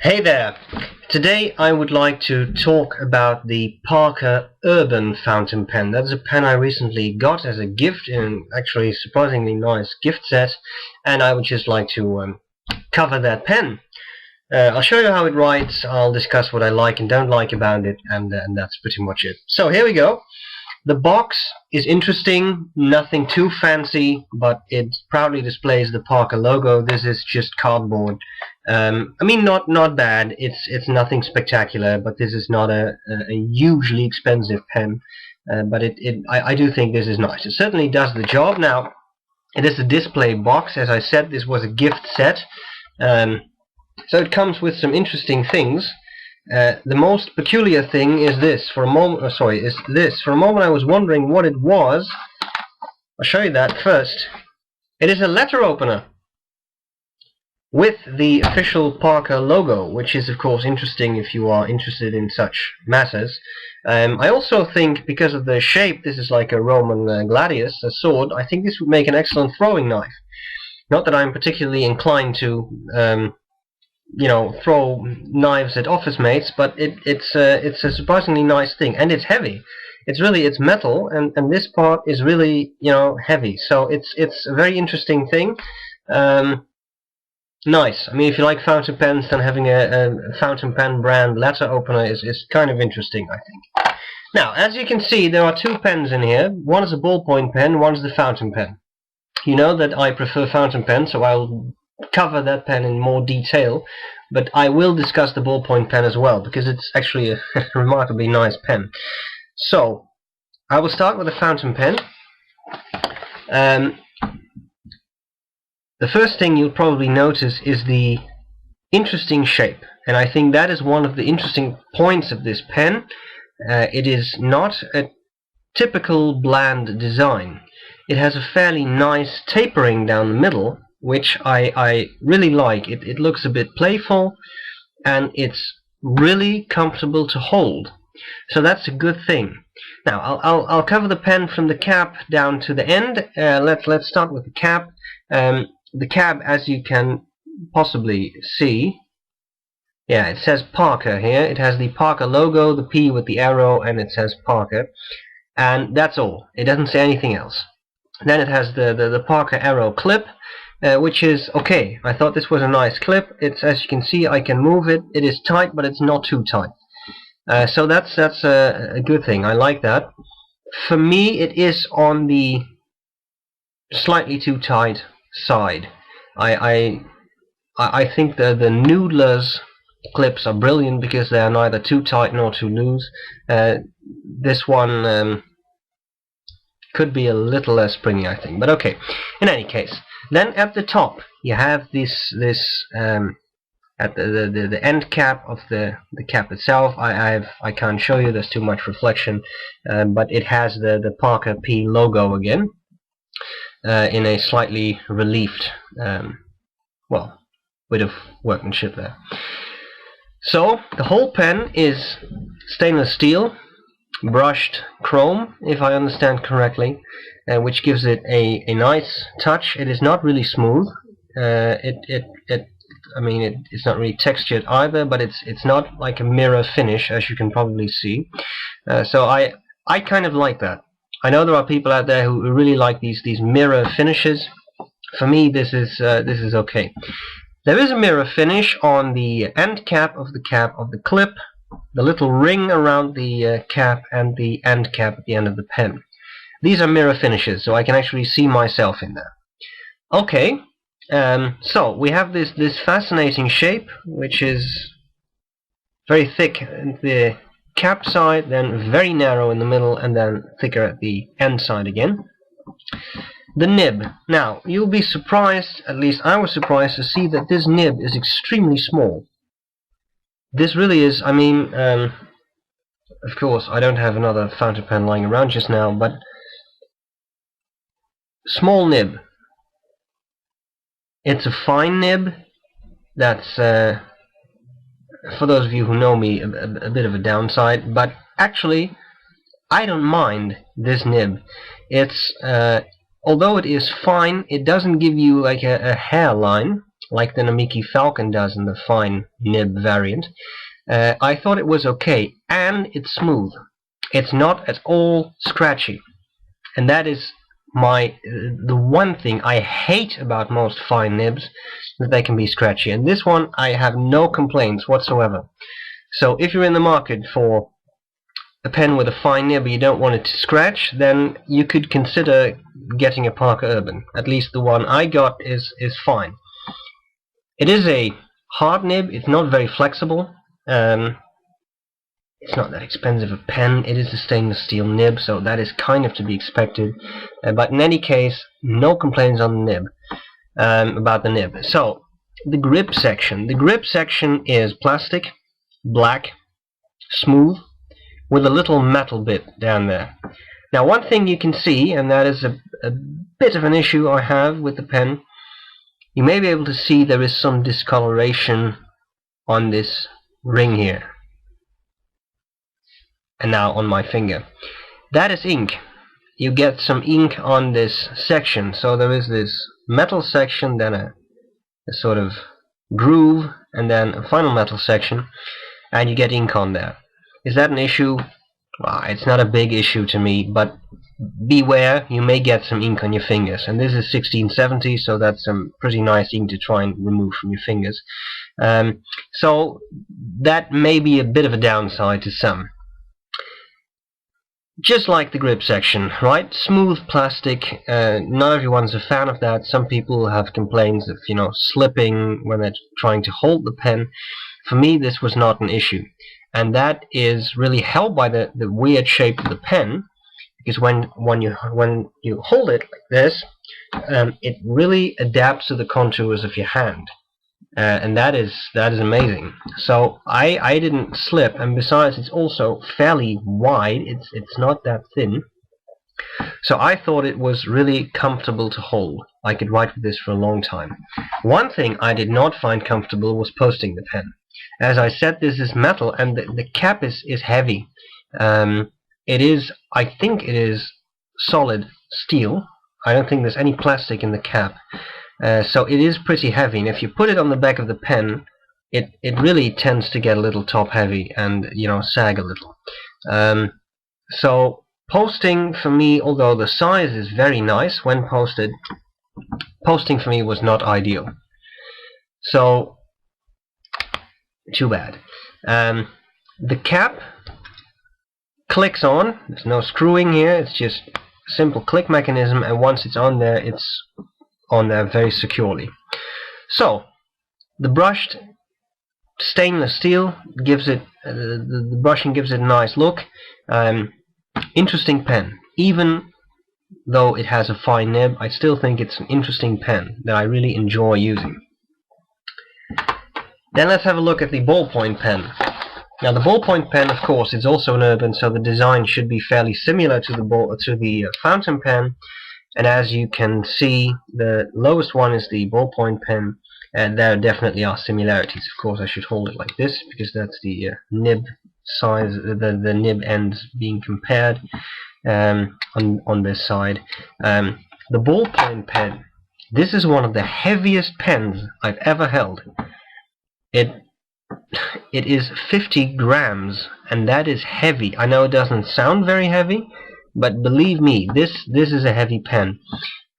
Hey there! Today I would like to talk about the Parker Urban fountain pen. That's a pen I recently got as a gift in actually surprisingly nice gift set, and I would just like to cover that pen. I'll show you how it writes, I'll discuss what I like and don't like about it, and that's pretty much it. So here we go. The box is interesting, nothing too fancy, but it proudly displays the Parker logo. This is just cardboard. I mean, not bad. It's nothing spectacular, but this is not a hugely expensive pen. But I do think this is nice. It certainly does the job. Now, it is a display box. As I said, this was a gift set, so it comes with some interesting things. The most peculiar thing is this. For a moment, For a moment, I was wondering what it was. I'll show you that first. It is a letter opener with the official Parker logo, which is of course interesting if you are interested in such matters. I also think, because of the shape, this is like a Roman gladius, a sword. I think this would make an excellent throwing knife. Not that I'm particularly inclined to throw knives at office mates, but it's a surprisingly nice thing, and it's heavy. It's metal, and this part is really heavy. So it's a very interesting thing. Nice. I mean, if you like fountain pens, then having a fountain pen brand letter opener is kind of interesting, I think. Now, as you can see, there are two pens in here. One is a ballpoint pen, one is the fountain pen. You know that I prefer fountain pen, so I'll cover that pen in more detail, but I will discuss the ballpoint pen as well, because it's actually a remarkably nice pen. So, I will start with the fountain pen. The first thing you'll probably notice is the interesting shape, and I think that is one of the interesting points of this pen. It is not a typical bland design. It has a fairly nice tapering down the middle, which I really like. It looks a bit playful, and it's really comfortable to hold. So that's a good thing. Now I'll cover the pen from the cap down to the end. Let's start with the cap. The cap, as you can possibly see, yeah, it says Parker here. It has the Parker logo, the P with the arrow, and it says Parker, and that's all. It doesn't say anything else. Then it has the Parker arrow clip, which is okay. I thought this was a nice clip. It's, as you can see, I can move it. It is tight, but it's not too tight. So that's a good thing. I like that. For me, it is on the slightly too tight side. I think the Noodler's clips are brilliant because they are neither too tight nor too loose. This one could be a little less springy, I think, but okay. In any case, then at the top you have this at the end cap of the cap itself. I can't show you, there's too much reflection, but it has the Parker P logo again, in a slightly relieved bit of workmanship there. So the whole pen is stainless steel, brushed chrome, if I understand correctly, which gives it a nice touch. It is not really smooth. It's not really textured either, but it's not like a mirror finish, as you can probably see. So I kind of like that. I know there are people out there who really like these mirror finishes. For me, this is okay. There is a mirror finish on the end cap of the clip, the little ring around the cap, and the end cap at the end of the pen. These are mirror finishes, so I can actually see myself in there. Okay, so we have this fascinating shape, which is very thick at the cap side, then very narrow in the middle, and then thicker at the end side again. The nib. Now, you'll be surprised, at least I was surprised, to see that this nib is extremely small. This really is, of course, I don't have another fountain pen lying around just now, but small nib. It's a fine nib. That's, for those of you who know me, a bit of a downside, but actually, I don't mind this nib. It's, although it is fine, it doesn't give you like a hairline. like the Namiki Falcon does in the fine nib variant, I thought it was okay, and it's smooth. It's not at all scratchy, and that is the one thing I hate about most fine nibs, that they can be scratchy. And this one, I have no complaints whatsoever. So if you're in the market for a pen with a fine nib but you don't want it to scratch, then you could consider getting a Parker Urban. At least the one I got is fine. It is a hard nib. It's not very flexible. It's not that expensive a pen. It is a stainless steel nib, so that is kind of to be expected. But in any case, no complaints on the nib, about the nib. So the grip section. The grip section is plastic, black, smooth, with a little metal bit down there. Now, one thing you can see, and that is a bit of an issue I have with the pen, you may be able to see there is some discoloration on this ring here, and now on my finger. That is ink. You get some ink on this section, so there is this metal section, then a sort of groove, and then a final metal section, and you get ink on there. Is that an issue? Well, it's not a big issue to me, but beware, you may get some ink on your fingers. And this is 1670, so that's some pretty nice ink to try and remove from your fingers. So that may be a bit of a downside to some. Just like the grip section, right? Smooth plastic. Not everyone's a fan of that. Some people have complaints of, slipping when they're trying to hold the pen. For me, this was not an issue, and that is really helped by the weird shape of the pen, because when you hold it like this, it really adapts to the contours of your hand, and that is amazing. So I didn't slip, and besides, it's also fairly wide. It's not that thin. So I thought it was really comfortable to hold. I could write with this for a long time. One thing I did not find comfortable was posting the pen. As I said, this is metal, and the cap is heavy. I think it is solid steel. I don't think there's any plastic in the cap. So it is pretty heavy, and if you put it on the back of the pen, it really tends to get a little top heavy and sag a little. So posting for me, although the size is very nice when posted, posting for me was not ideal. So too bad. The cap clicks on. There's no screwing here. It's just a simple click mechanism, and once it's on there very securely. So the brushed stainless steel gives it the brushing gives it a nice look. Interesting pen. Even though it has a fine nib, I still think it's an interesting pen that I really enjoy using. Then let's have a look at the ballpoint pen. Now the ballpoint pen, of course, is also an Urban, so the design should be fairly similar to the fountain pen. And as you can see, the lowest one is the ballpoint pen, and there definitely are similarities. Of course, I should hold it like this because that's the nib size, the nib ends being compared on this side. The ballpoint pen. This is one of the heaviest pens I've ever held. It is 50 grams, and that is heavy. I know it doesn't sound very heavy, but believe me, this is a heavy pen.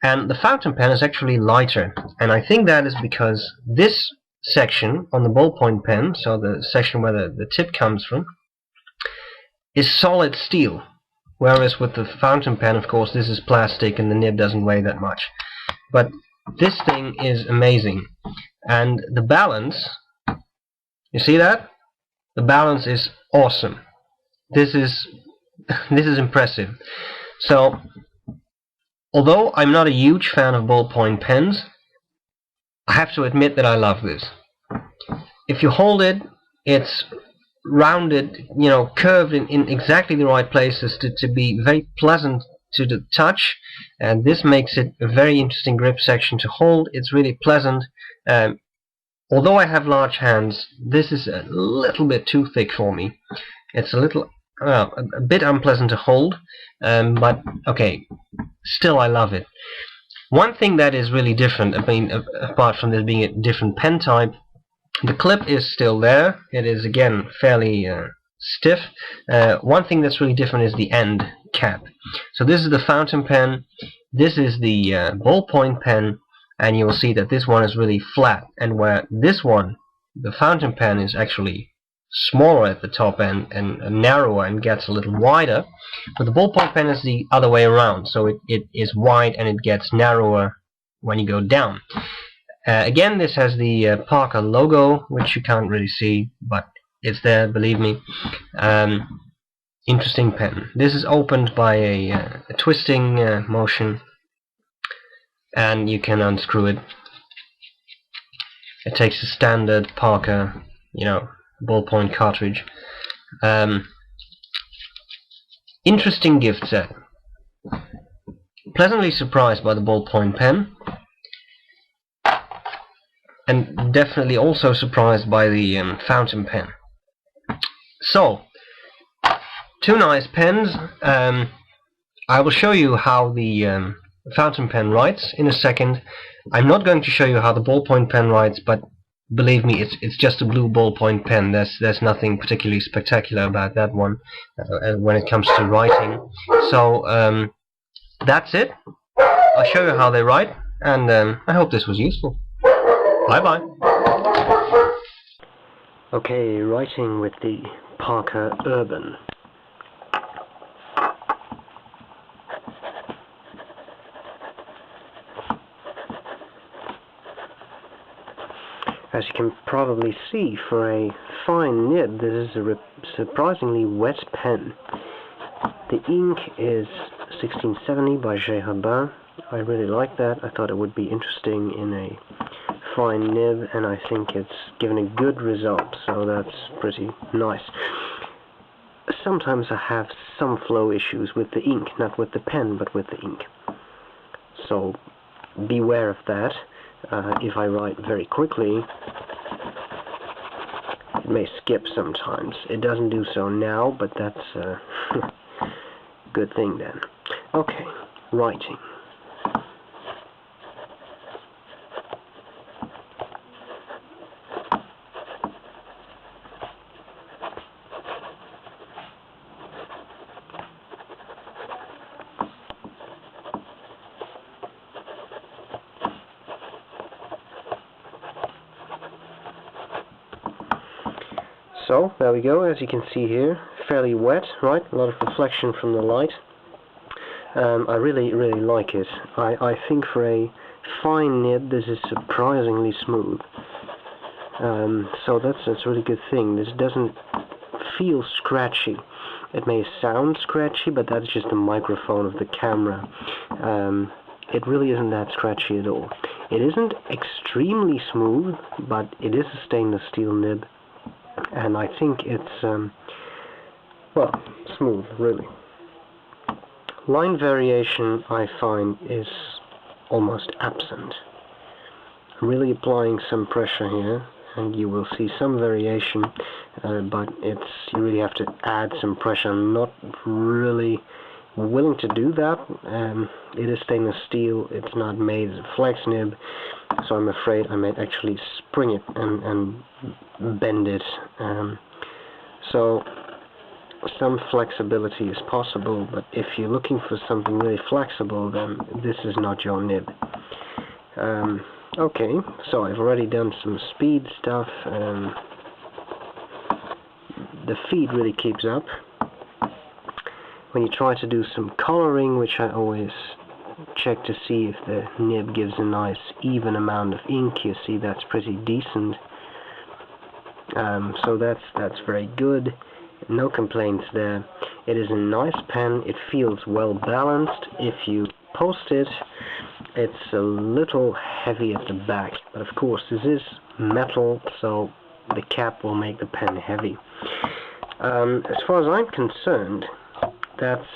And the fountain pen is actually lighter, and I think that is because this section on the ballpoint pen, so the section where the tip comes from, is solid steel, whereas with the fountain pen, of course, this is plastic and the nib doesn't weigh that much. But this thing is amazing, and the balance, you see that? The balance is awesome. This is impressive. So, although I'm not a huge fan of ballpoint pens, I have to admit that I love this. If you hold it, it's rounded, curved in exactly the right places to be very pleasant to the touch, and this makes it a very interesting grip section to hold. It's really pleasant. Although I have large hands, this is a little bit too thick for me. It's a bit unpleasant to hold, but okay, still I love it. One thing that is really different, I mean, apart from this being a different pen type, the clip is still there. It is again fairly stiff. One thing that's really different is the end cap. So this is the fountain pen, this is the ballpoint pen, and you will see that this one is really flat, and where this one, the fountain pen, is actually smaller at the top end and narrower and gets a little wider, but the ballpoint pen is the other way around, so it is wide and it gets narrower when you go down. Again, this has the Parker logo, which you can't really see, but it's there, believe me. Interesting pen. This is opened by a twisting motion, and you can unscrew it. It takes a standard Parker, ballpoint cartridge. Interesting gift set. Pleasantly surprised by the ballpoint pen, and definitely also surprised by the fountain pen. So, two nice pens. I will show you how the fountain pen writes in a second. I'm not going to show you how the ballpoint pen writes, but believe me, it's just a blue ballpoint pen. There's nothing particularly spectacular about that one when it comes to writing. So that's it. I'll show you how they write, and I hope this was useful. Bye bye. Okay, writing with the Parker Urban. As you can probably see, for a fine nib, this is a surprisingly wet pen. The ink is 1670 by J. Herbin. I really like that. I thought it would be interesting in a fine nib, and I think it's given a good result, so that's pretty nice. Sometimes I have some flow issues with the ink, not with the pen, but with the ink. So beware of that. If I write very quickly, it may skip sometimes. It doesn't do so now, but that's a good thing then. Okay, writing. So, there we go, as you can see here, fairly wet, right? A lot of reflection from the light. I really like it. I think for a fine nib, this is surprisingly smooth. So that's a really good thing. This doesn't feel scratchy. It may sound scratchy, but that's just the microphone of the camera. It really isn't that scratchy at all. It isn't extremely smooth, but it is a stainless steel nib. And I think it's, well, smooth, really. Line variation, I find, is almost absent. I'm really applying some pressure here, and you will see some variation, but you really have to add some pressure. I'm not really willing to do that. It is stainless steel, it's not made as a flex nib, so I'm afraid I might actually spring it and bend it. So some flexibility is possible, but if you're looking for something really flexible, then this is not your nib. Okay, so I've already done some speed stuff. The feed really keeps up. When you try to do some coloring, which I always check to see if the nib gives a nice even amount of ink, you see that's pretty decent. So that's very good. No complaints there. It is a nice pen. It feels well balanced. If you post it, it's a little heavy at the back, but of course this is metal, so the cap will make the pen heavy. As far as I'm concerned, that's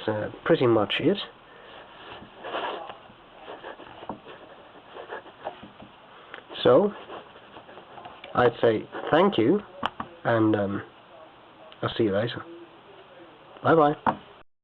pretty much it. So I'd say thank you, and I'll see you later. Bye bye.